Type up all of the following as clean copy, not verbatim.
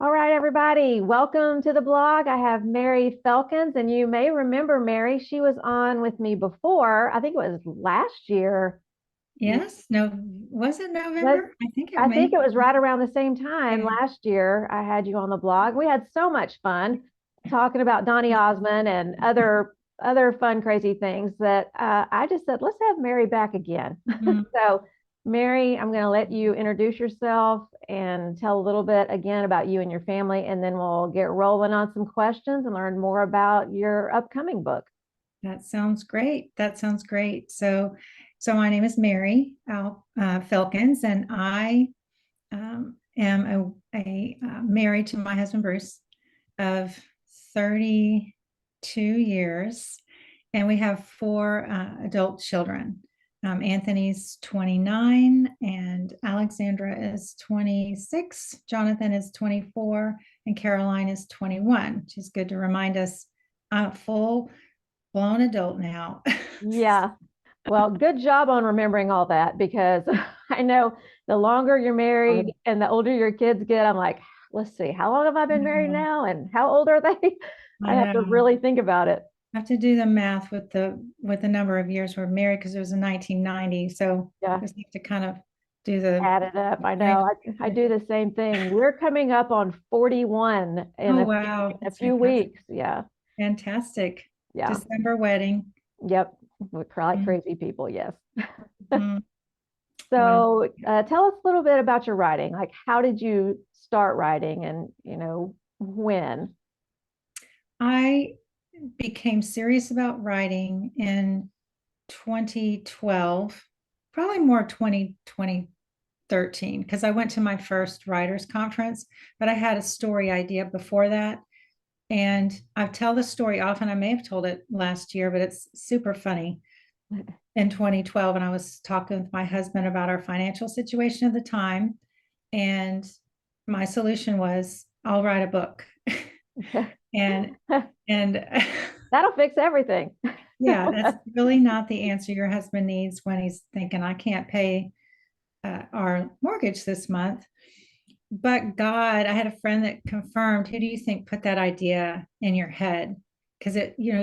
All right, everybody, welcome to the blog. I have Mary Felkins, and you may remember Mary. She was on with me before. I think it was last year. Yes, no, was it Was November? I think it I think may. it was right around the same time Yeah. last year. I had you on the blog. We had so much fun talking about Donny Osmond and other fun, crazy things that I just said, let's have Mary back again. Mm, So, Mary, I'm going to let you introduce yourself and tell a little bit again about you and your family, and then we'll get rolling on some questions and learn more about your upcoming book. that sounds great. That sounds great. So my name is Mary Felkins, and I am married to my husband Bruce of 32 years, and we have four adult children. Anthony's 29 and Alexandra is 26. Jonathan is 24 and Caroline is 21. She's good to remind us I'm a full blown adult now. Yeah. Well, good job on remembering all that because I know the longer you're married and the older your kids get, I'm like, let's see, how long have I been married now and how old are they? I I have to know. really think about it. I have to do the math with the number of years we're married because it was in 1990. So Yeah, just have to kind of do the add it up. I know. I do the same thing. We're coming up on 41 in oh wow, a that's few fantastic. weeks. Yeah. Fantastic. Yeah. December wedding. Yep. We're like Mhm. crazy people. Yes. Mhm. Wow. So tell us a little bit about your writing. Like, how did you start writing and, when? I became serious about writing in 2012, probably more 2013, because I went to my first writers conference, but I had a story idea before that. And I tell the story often. I may have told it last year, but it's super funny. In 2012, and I was talking with my husband about our financial situation at the time. And my solution was, I'll write a book. And and That'll fix everything. yeah, that's really not the answer your husband needs when he's thinking, I can't pay our mortgage this month. But God, I had a friend that confirmed, who do you think put that idea in your head? Because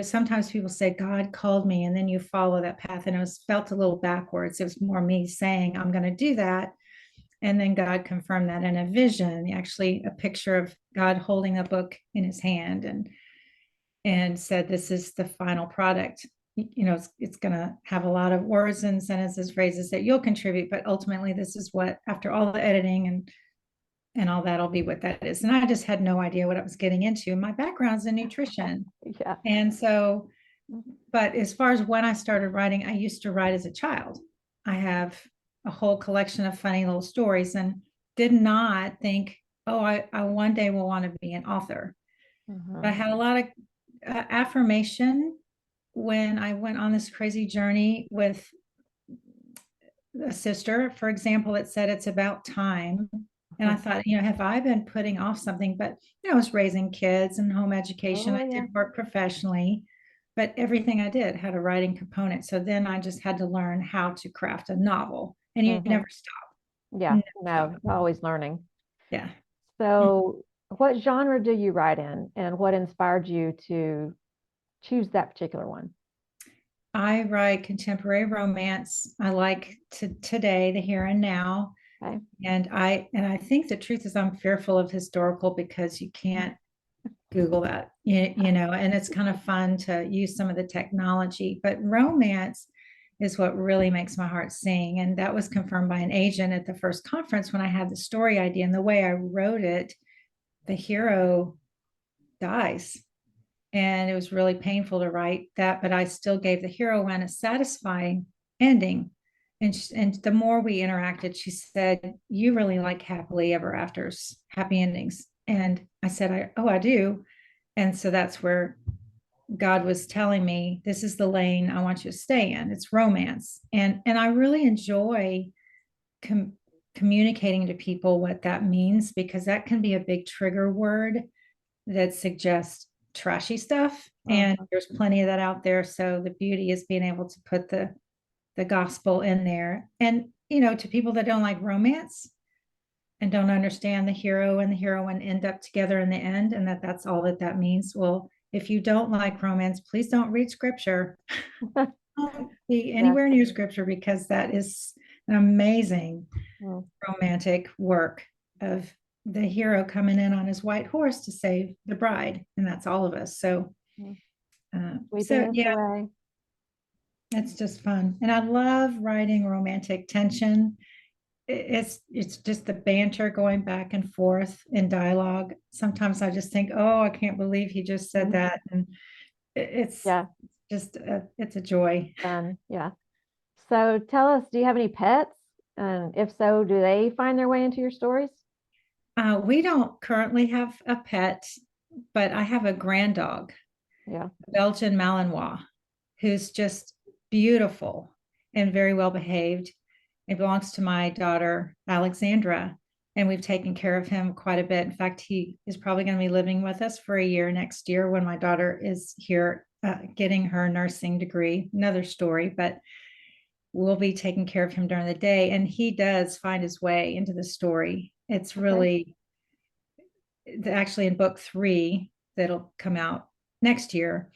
sometimes people say, God called me, and then you follow that path. And it was felt a little backwards. It was more me saying, I'm going to do that. And then God confirmed that in a vision, actually a picture of God holding a book in his hand and said, this is the final product. It's going to have a lot of words and sentences, phrases that you'll contribute, but ultimately this is what, after all the editing and all that'll be what that is. And I just had no idea what I was getting into. My background's in nutrition. Yeah. And so, but as far as when I started writing, I used to write as a child. I have a whole collection of funny little stories and did not think, oh, I one day will want to be an author. But I Mhm. had a lot of affirmation when I went on this crazy journey with a sister, for example, that said it's about time. And I thought, have I been putting off something? But I was raising kids and home education. Oh, I did yeah. work professionally, but everything I did had a writing component. So then I just had to learn how to craft a novel. And you Hmm. never stop. Yeah. Never No, stop. always learning. Yeah. So, what genre do you write in, and what inspired you to choose that particular one? I write contemporary romance. I like today, the here and now. Okay. And I think the truth is I'm fearful of historical because you can't Google that, and it's kind of fun to use some of the technology, but romance is what really makes my heart sing. And that was confirmed by an agent at the first conference when I had the story idea. And the way I wrote it, the hero dies. And it was really painful to write that, but I still gave the heroine a satisfying ending. And the more we interacted, she said, you really like happily ever afters, happy endings. And I said, I do. And so that's where God was telling me, this is the lane I want you to stay in. It's romance. And I really enjoy com- communicating to people what that means, because that can be a big trigger word that suggests trashy stuff. And Mhm. there's plenty of that out there. So the beauty is being able to put the gospel in there. And to people that don't like romance, and don't understand the hero and the heroine end up together in the end, and that's all that means. Well, if you don't like romance, please don't read scripture. Don't be Yeah. anywhere near scripture, because that is an amazing Mm. romantic work of the hero coming in on his white horse to save the bride, and that's all of us. So, Mm. so Sweeping us yeah, away. it's just fun, and I love writing romantic tension. It's just the banter going back and forth in dialogue. Sometimes I just think, oh, I can't believe he just said Mhm. that, and it's Yeah, just it's a joy. fun. Yeah. So tell us, do you have any pets? And if so, do they find their way into your stories? We don't currently have a pet, but I have a grand dog, Yeah. Belgian Malinois, who's just beautiful and very well behaved. It belongs to my daughter, Alexandra, and we've taken care of him quite a bit. In fact, he is probably going to be living with us for a year next year when my daughter is here getting her nursing degree. Another story, but we'll be taking care of him during the day. And he does find his way into the story. It's Okay. really actually in book 3 that'll come out next year.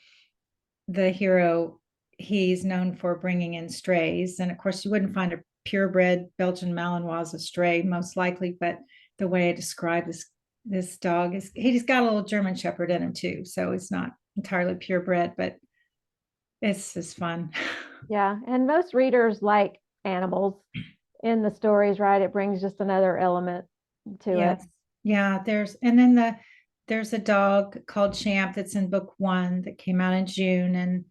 The hero, he's known for bringing in strays, and of course you wouldn't find a purebred Belgian Malinois as a stray most likely, but the way I describe this dog is, he's got a little German Shepherd in him too, so it's not entirely purebred, but it's just fun. Yeah. And most readers like animals in the stories, right? It brings just another element to it. Yes. Yeah, there's a dog called Champ that's in book 1 that came out in June, and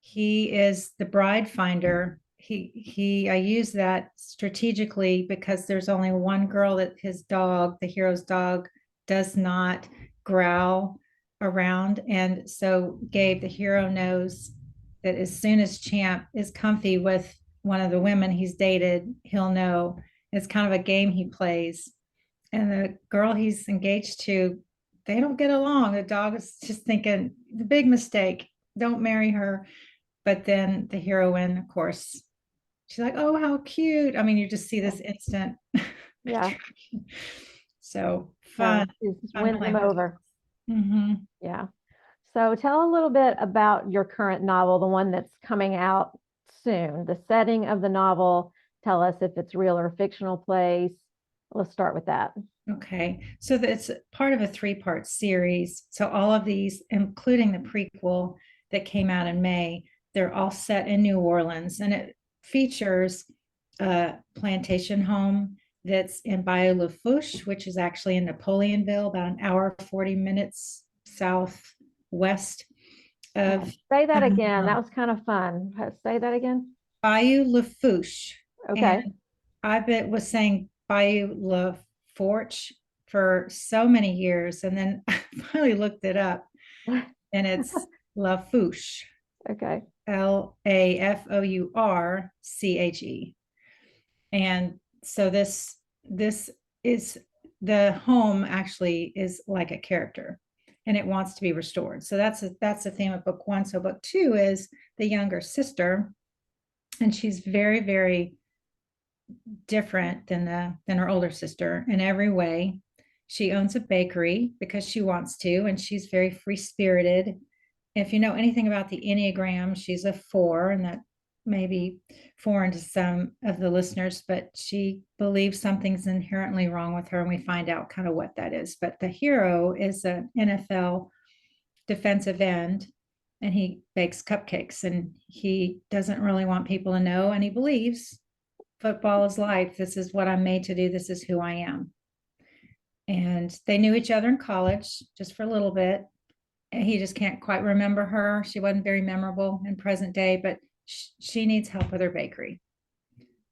he is the bride finder. He I use that strategically because there's only one girl that his dog, the hero's dog, does not growl around. And so Gabe, the hero, knows that as soon as Champ is comfy with one of the women he's dated, he'll know. It's kind of a game he plays. And the girl he's engaged to, they don't get along. The dog is just thinking, the big mistake, don't marry her. But then the heroine, of course, she's like, oh, how cute. I mean, you just see Yeah. this instant Yeah. attraction. So Yeah. fun, It just fun wins them playing with over. dogs. Mm-hmm. Yeah. So tell a little bit about your current novel, the one that's coming out soon, the setting of the novel. Tell us if it's real or fictional place. Let's start with that. Okay, so it's part of a 3-part series. So all of these, including the prequel that came out in May, they're all set in New Orleans, and it features a plantation home that's in Bayou Lafourche, which is actually in Napoleonville, about an hour 40 minutes southwest Yeah. of Say that again. That um, was kind of fun. Say that again. Bayou Lafourche. And Okay. was saying Bayou Lafourche for so many years, and then I finally looked it up, and it's Lafourche, Okay. Lafourche. And so this is, the home actually is like a character, and it wants to be restored. So that's the theme of book 1. So book 2 is the younger sister, and she's very, very different than her older sister in every way. She owns a bakery because she wants to, and she's very free spirited. If you know anything about the Enneagram, she's a 4, and that may be foreign to some of the listeners, but she believes something's inherently wrong with her, and we find out kind of what that is. But the hero is an NFL defensive end, and he bakes cupcakes, and he doesn't really want people to know, and he believes football is life. This is what I'm made to do. This is who I am. And they knew each other in college just for a little bit. And he just can't quite remember her. She wasn't very memorable in present day, but she needs help with her bakery.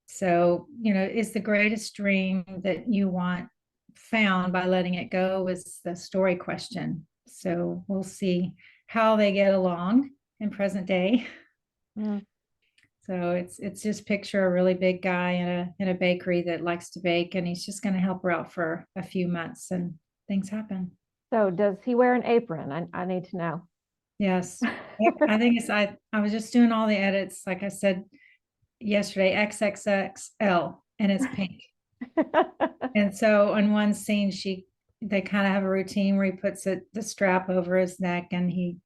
So, is the greatest dream that you want found by letting it go, is the story question. So we'll see how they get along in present day. Mm. So it's just picture a really big guy in a bakery that likes to bake, and he's just going to help her out for a few months, and things happen. So does he wear an apron? I need to know. Yes. I think I was just doing all the edits, like I said yesterday, XXXL, and it's pink. And so in one scene, they kind of have a routine where he puts the strap over his neck and he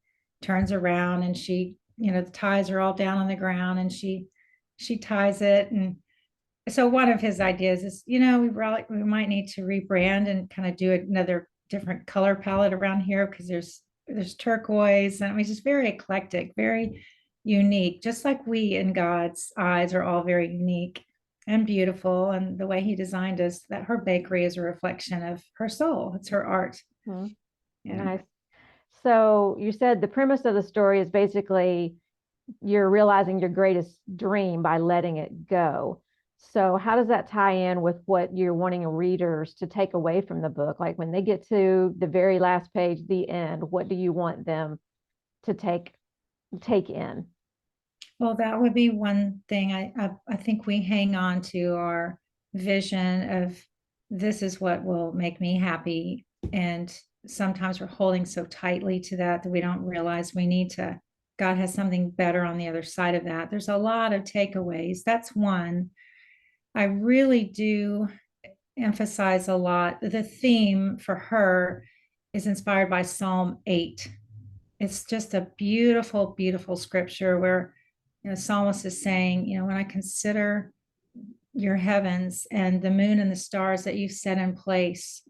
turns around and the ties are all down on the ground and she ties it. And so one of his ideas is, we might need to rebrand and kind of do another different color palette around here because there's turquoise and I mean just very eclectic, very unique, just like we in God's eyes are all very unique and beautiful. And the way he designed us, that her bakery is a reflection of her soul. It's her art. Hmm. Yeah. Nice. So you said the premise of the story is basically you're realizing your greatest dream by letting it go. So how does that tie in with what you're wanting readers to take away from the book? Like when they get to the very last page, the end, what do you want them to take in? Well, that would be one thing. I think we hang on to our vision of this is what will make me happy. And sometimes we're holding so tightly to that we don't realize God has something better on the other side of that. There's a lot of takeaways. That's one. I really do emphasize a lot. The theme for her is inspired by Psalm 8. It's just a beautiful, beautiful scripture where psalmist is saying, when I consider your heavens and the moon and the stars that you've set in place,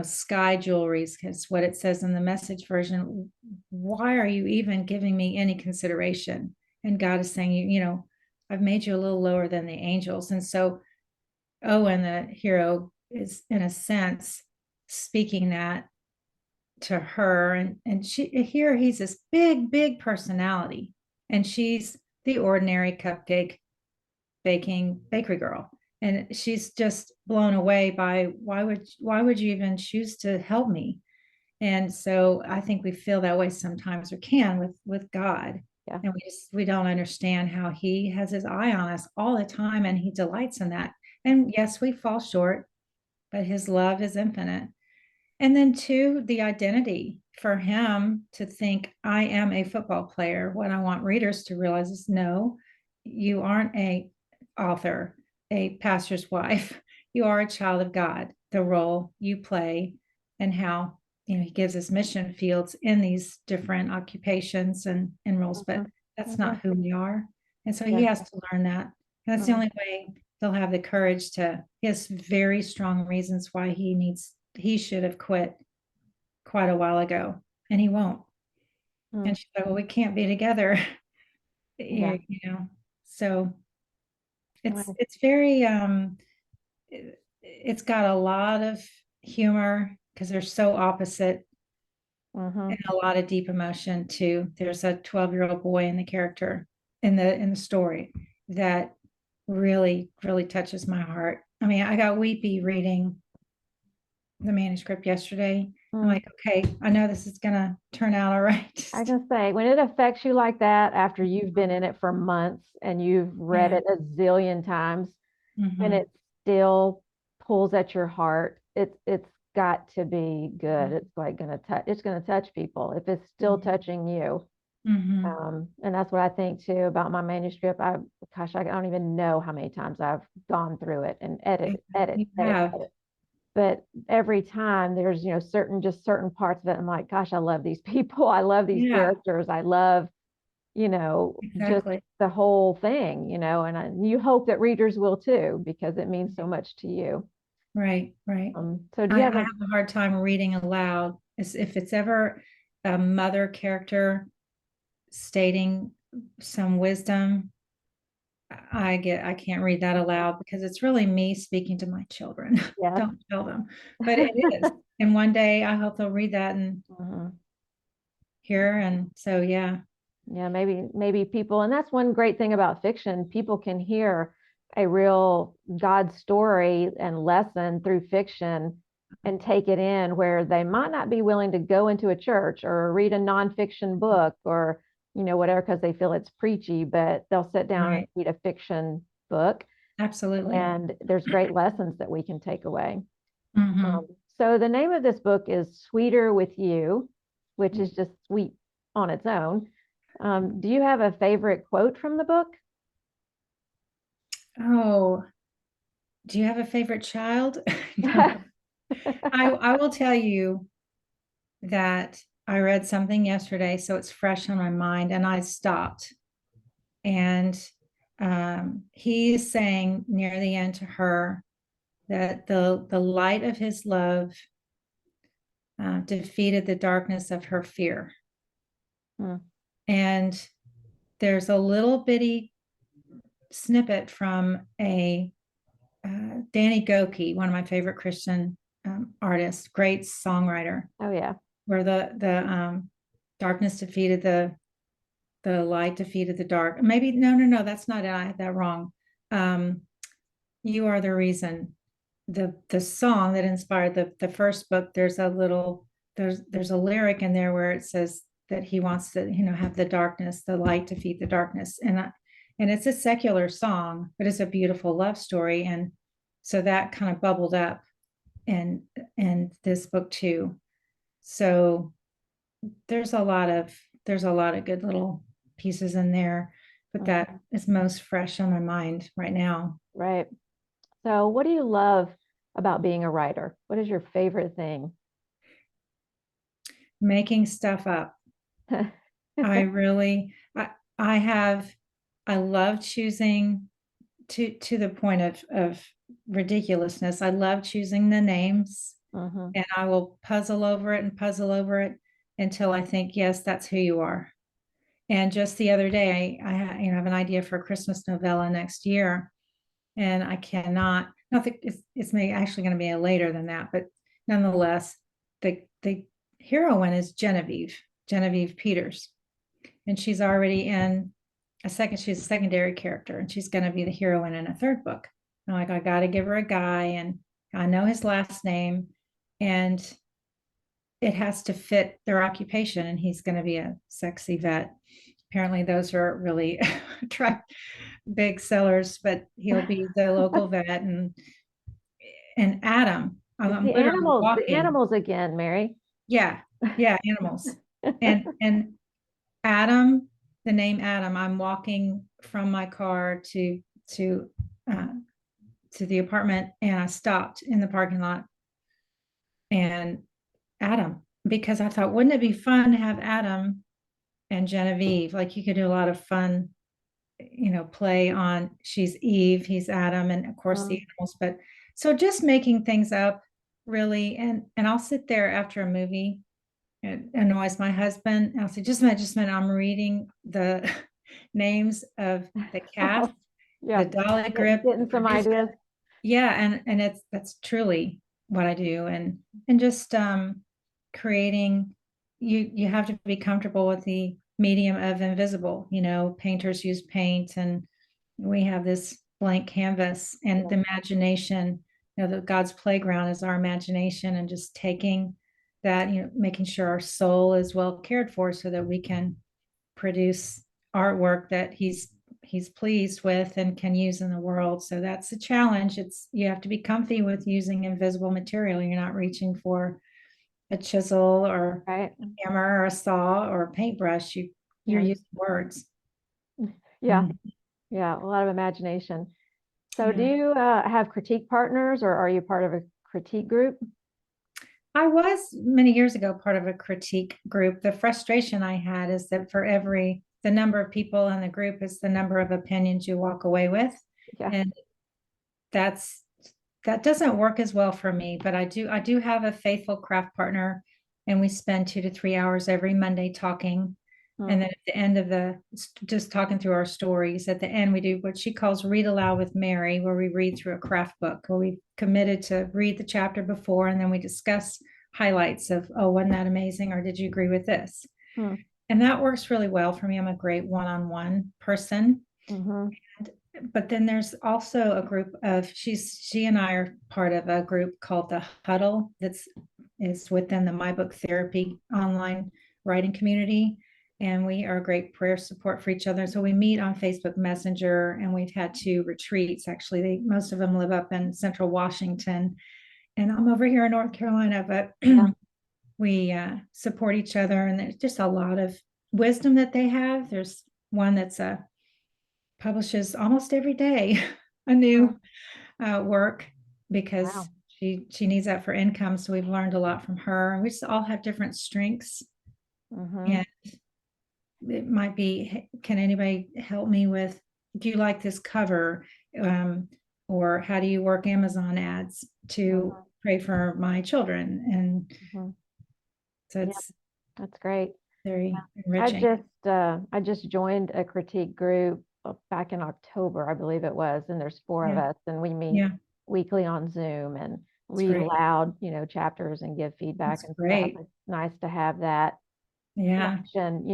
sky jewelries, is what it says in the message version. Why are you even giving me any consideration? And God is saying, I've made you a little lower than the angels. And so Owen, the hero, is in a sense speaking that to her. And he's this big, big personality. And she's the ordinary cupcake baking bakery girl. And she's just blown away by why would you even choose to help me? And so I think we feel that way sometimes, or can, with God. Yeah. And we don't understand how he has his eye on us all the time and he delights in that. And yes, we fall short, but his love is infinite. And then two, the identity for him to think, I am a football player. What I want readers to realize is no, you aren't a author, a pastor's wife. You are a child of God. The role you play and how he gives us mission fields in these different occupations and roles, but Mhm. that's not Mhm. who we are. And so he Yeah. has to learn that. And that's the Mhm. only way he'll have the courage he has very strong reasons why he should have quit quite a while ago, and he won't. Mm. And she's like, well, we can't be together. Yeah. you know. So Nice. it's very it's got a lot of humor because they're so opposite and Mhm. a lot of deep emotion too. There's a 12-year-old boy in the character in the story that really, really touches my heart. I mean, I got weepy reading the manuscript yesterday. I'm Mm. like, okay, I know this is gonna turn out all right. I can say when it affects you like that after you've been in it for months and you've read Yeah. it a zillion times and Hmm. it still pulls at your heart, it's got to be good. It's like gonna touch people if it's still touching you. Hmm. And that's what I think too about my manuscript. Gosh, I don't even know how many times I've gone through it and You have. edit. But every time there's, certain parts of it, I'm like, gosh, I love these people. I love these Yeah, characters. I love, just exactly. the whole thing, and you hope that readers will too, because it means so much to you. Right, right. So do I you have have a, a hard time reading aloud. If it's ever a mother character stating some wisdom, I can't read that aloud because it's really me speaking to my children. yes. Don't tell them. But it is. And one day I hope they'll read that and Mhm. hear. And so, yeah. Yeah, maybe people, and that's one great thing about fiction. People can hear a real God story and lesson through fiction and take it in where they might not be willing to go into a church or read a nonfiction book or, whatever, because they feel it's preachy, but they'll sit down and Right. read a fiction book Absolutely. and there's great lessons that we can take away. Hmm. Um, so the name of this book is Sweeter with You, which is just sweet on its own. Do you have a favorite quote from the book? Oh, Do you have a favorite child? No. I will tell you that I read something yesterday, so it's fresh on my mind, and I stopped. And he's saying near the end to her that the light of his love defeated the darkness of her fear. Hmm. And there's a little bitty snippet from a Danny Goki, one of my favorite Christian artists, great songwriter, Oh yeah. where the darkness defeated the light defeated the dark. Maybe no, that's not it. I had that wrong. Um, you are the reason. The song that inspired the first book, there's a lyric in there where it says that he wants to, have the darkness, the light defeat the darkness. And it's a secular song, but it's a beautiful love story. And so that kind of bubbled up in this book too. So there's a lot of good little pieces in there, but Mhm. that is most fresh on my mind right now. Right. So, what do you love about being a writer? What is your favorite thing? Making stuff up. I really I have I love choosing to the point of ridiculousness. I love choosing the names, Hmm. and I will puzzle over it and puzzle over it until I think, yes, that's who you are. And just the other day, I have an idea for a Christmas novella next year, and I cannot. I think it's maybe actually going to be a later than that, but nonetheless, the heroine is Genevieve Peters, and she's already in she's a secondary character, and she's going to be the heroine in a third book. I'm like, I got to give her a guy, and I know his last name, and it has to fit their occupation, and he's going to be a sexy vet. Apparently, those are really attract big sellers, but he'll be the local vet, and Adam, It's I'm literally the walking. animals again, Mary. Yeah, yeah, animals. And Adam, the name Adam, I'm walking from my car to uh, to the apartment, and I stopped in the parking lot, and Adam, because I thought, wouldn't it be fun to have Adam and Genevieve? Like, you could do a lot of fun, play on, she's Eve, he's Adam, and of course the Um, animals. But so just making things up, really. And I'll sit there after a movie. It annoys my husband. I'll say, just a minute, I'm reading the names of the cast, yeah, the dolly grip, the getting some producer. ideas. Yeah, and that's truly what I do. And just creating, you have to be comfortable with the medium of invisible. Painters use paint, and we have this blank canvas, and Yeah, the imagination, the God's playground is our imagination, and just taking that, making sure our soul is well cared for so that we can produce artwork that he's pleased with and can use in the world. So that's the challenge. You have to be comfy with using invisible material. You're not reaching for a chisel or right. a hammer or a saw or a paintbrush. You're Yeah, using words. yeah, Mhm. yeah. A lot of imagination. So, do Yeah. you have critique partners, or are you part of a critique group? I was many years ago part of a critique group. The frustration I had is that the number of people in the group is the number of opinions you walk away with. Yeah. And that's that doesn't work as well for me, but I do have a faithful craft partner, and we spend 2 to 3 hours every Monday talking. Hmm. And then at the end of just talking through our stories, at the end, we do what she calls read aloud with Mary, where we read through a craft book, where we committed to read the chapter before, and then we discuss highlights of, oh, wasn't that amazing? Or did you agree with this? Hmm. And that works really well for me. I'm a great one-on-one person. Hmm. But then there's also a group of she and I are part of a group called the Huddle that's is within the My Book Therapy online writing community. And we are great prayer support for each other. So we meet on Facebook Messenger, and we've had 2 retreats. Actually, most of them live up in Central Washington, and I'm over here in North Carolina, but Yeah. we support each other. And there's just a lot of wisdom that they have. There's one that's publishes almost every day a Hmm. new work because Wow. she needs that for income. So we've learned a lot from her, and we just all have different strengths. Mm-hmm. And it might be, can anybody help me with, do you like this cover? Um, or how do you work Amazon ads to Mm-hmm. pray for my children? And Mm-hmm. so Yeah, it's that's great. Yeah. very I enriching. just I just joined a critique group back in October, I believe it was, and there's four of Yeah, us, and we meet yeah, weekly on Zoom and it's read great. aloud, chapters and give feedback It's and stuff. great. It's nice to have that Yeah, connection,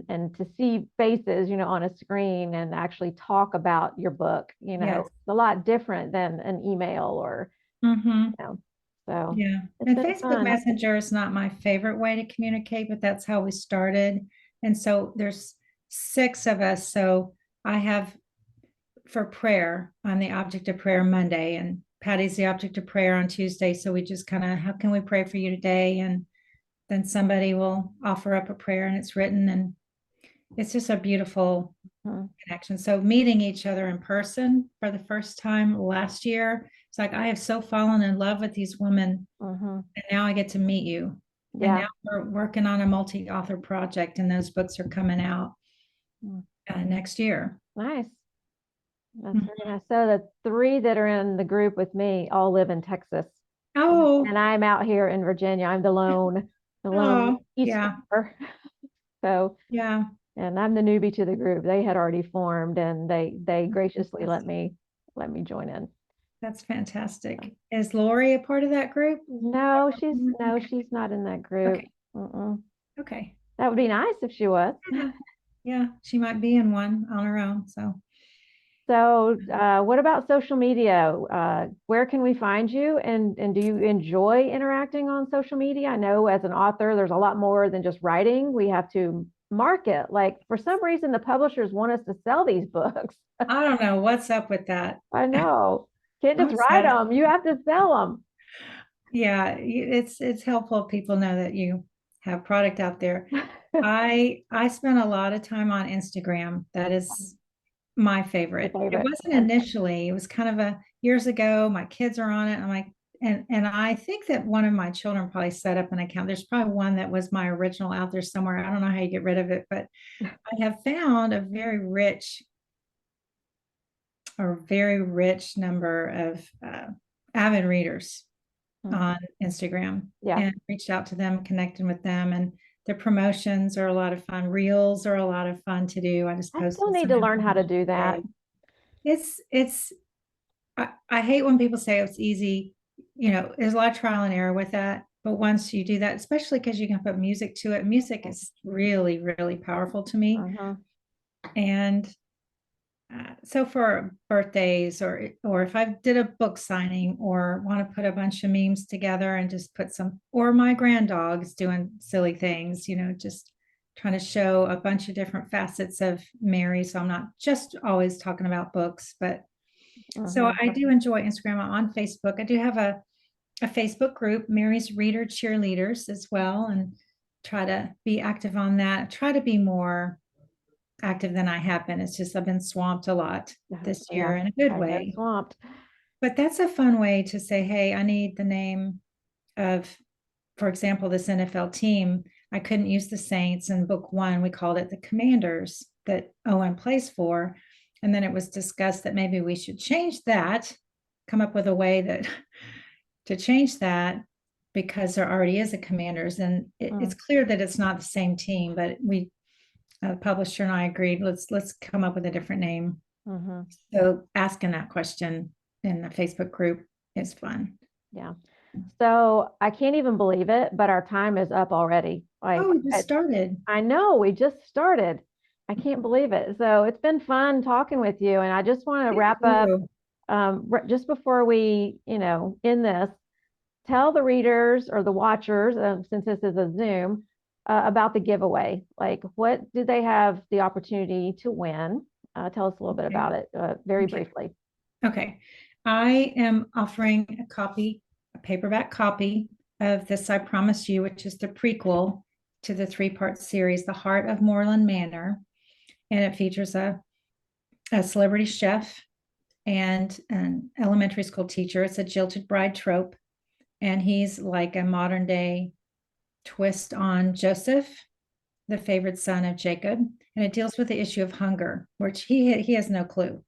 and to see faces, on a screen and actually talk about your book, yes. it's a lot different than an email or, Hmm. you know, so Yeah. it's And been Facebook fun. Messenger is not my favorite way to communicate, but that's how we started. And so there's six of us. So I have for prayer, I'm the object of prayer Monday, and Patty's the object of prayer on Tuesday. So we just kind of, how can we pray for you today? And then somebody will offer up a prayer and it's written, and it's just a beautiful Mhm. connection. So meeting each other in person for the first time last year, it's like I have so fallen in love with these women, Mhm. and now I get to meet you. And Yeah. now we're working on a multi-author project, and those books are coming out Mm. next year. Nice. That's Mhm. very nice. So the three that are in the group with me all live in Texas, Oh, and I'm out here in Virginia. I'm the lone oh, yeah, Easterner. So, yeah. and I'm the newbie to the group. They had already formed, and they graciously let Fantastic. me join in. That's So, fantastic. Is Lori a part of that group? no, Okay, she's not in that group. okay, Mm-mm. okay. That would be nice if she was. Yeah, yeah. She might be in one on her own. So So, what about social media? Where can we find you? And do you enjoy interacting on social media? I know as an author, there's a lot more than just writing. We have to market. Like for some reason, the publishers want us to sell these books. I don't know what's up with that. I know. Can't just I'm write sad. them. You have to sell Yeah, it's helpful if people know that you have product out there. them. I spent a lot of time on Instagram. That is my Your favorite. It favorite. wasn't And initially. It was kind of a years ago. My kids are on it. I'm like, and I think that one of my children probably set up an account. There's probably one that was my original out there somewhere. I don't know how you get rid of it, but I have found a very rich number of avid readers Mhm. on Instagram, Yeah, and reached out to them, connecting with them, and their promotions are a lot of fun. Reels are a lot of fun to do. I just I still posted need some to learn how to information do that. today. It's I hate when people say it's easy. There's a lot of trial and error with that. But once you do that, especially because you can put music to it, music is really, really powerful to me. Mhm. And so for birthdays, or if I did a book signing or want to put a bunch of memes together and just put some, or my granddog's doing silly things, just trying to show a bunch of different facets of Mary. So I'm not just always talking about books, but so Mhm. I do enjoy Instagram. I'm on Facebook. I do have a Facebook group, Mary's Reader Cheerleaders, as well, and try to be active on that. Try to be more active than I have been. It's just I've been swamped a lot this Yeah, year in a good I know way. swamped. But that's a fun way to say, hey, I need the name of, for example, this NFL team. I couldn't use the Saints in book one. We called it the Commanders that Owen plays for. And then it was discussed that maybe we should change that, come up with a way that to change that, because there already is a Commanders. And it's Mm. clear that it's not the same team, but the publisher and I agreed, let's come up with a different name. Mhm. So asking that question in the Facebook group is fun. Yeah. So I can't even believe it, but our time is up already. Oh, Like we just started. I know we just started. I can't believe it. So it's been fun talking with you, and I just want to Thank wrap up you. just before we, end this. Tell the readers or the watchers, since this is a Zoom, about the giveaway. Like, what do they have the opportunity to win? Tell us a little bit Okay. about it, very Okay. briefly. Okay. I am offering a paperback copy of This I Promise You, which is the prequel to the three-part series, The Heart of Moreland Manor. And it features a celebrity chef and an elementary school teacher. It's a jilted bride trope, and he's like a modern day twist on Joseph, the favored son of Jacob, and it deals with the issue of hunger, which he has no clue.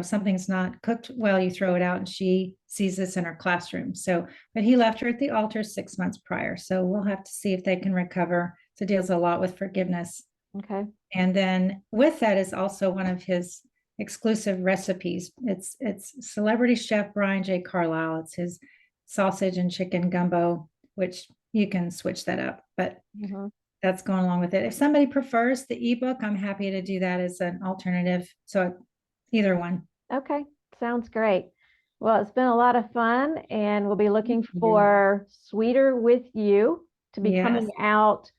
Something's not cooked well, you throw it out, and she sees this in her classroom. So, but he left her at the altar 6 months prior. So we'll have to see if they can recover. So it deals a lot with forgiveness. Okay. And then with that is also one of his exclusive recipes. It's celebrity chef Brian J. Carlisle. It's his sausage and chicken gumbo, which you can switch that up, but that's going along with it. If somebody prefers the ebook, I'm happy to do that as an alternative. So either one. Okay. Sounds great. Well, it's been a lot of fun, and we'll be looking Thank you. for Sweeter with You to be Yes. coming out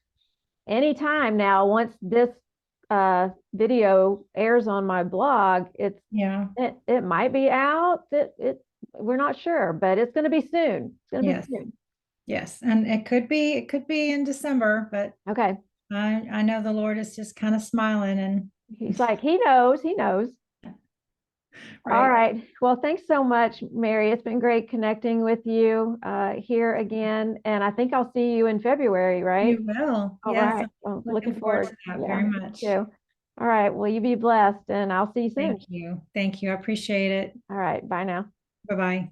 anytime now. Once this video airs on my blog, Yeah. it might be out. We're not sure, but it's going to be soon. It's going to Yes. be soon. Yes. And it could be in December, but Okay. I know the Lord is just kind of smiling and He's like, he knows, he knows. All right. right. Well, thanks so much, Mary. It's been great connecting with you here again. And I think I'll see you in February, right? You will. All Yes. right. I'm Well, looking looking forward forward. to that Yeah, very me much. too. All right. Well, you be blessed, and I'll see you soon. Thank you. Thank you. I appreciate it. All right. Bye now. Bye-bye.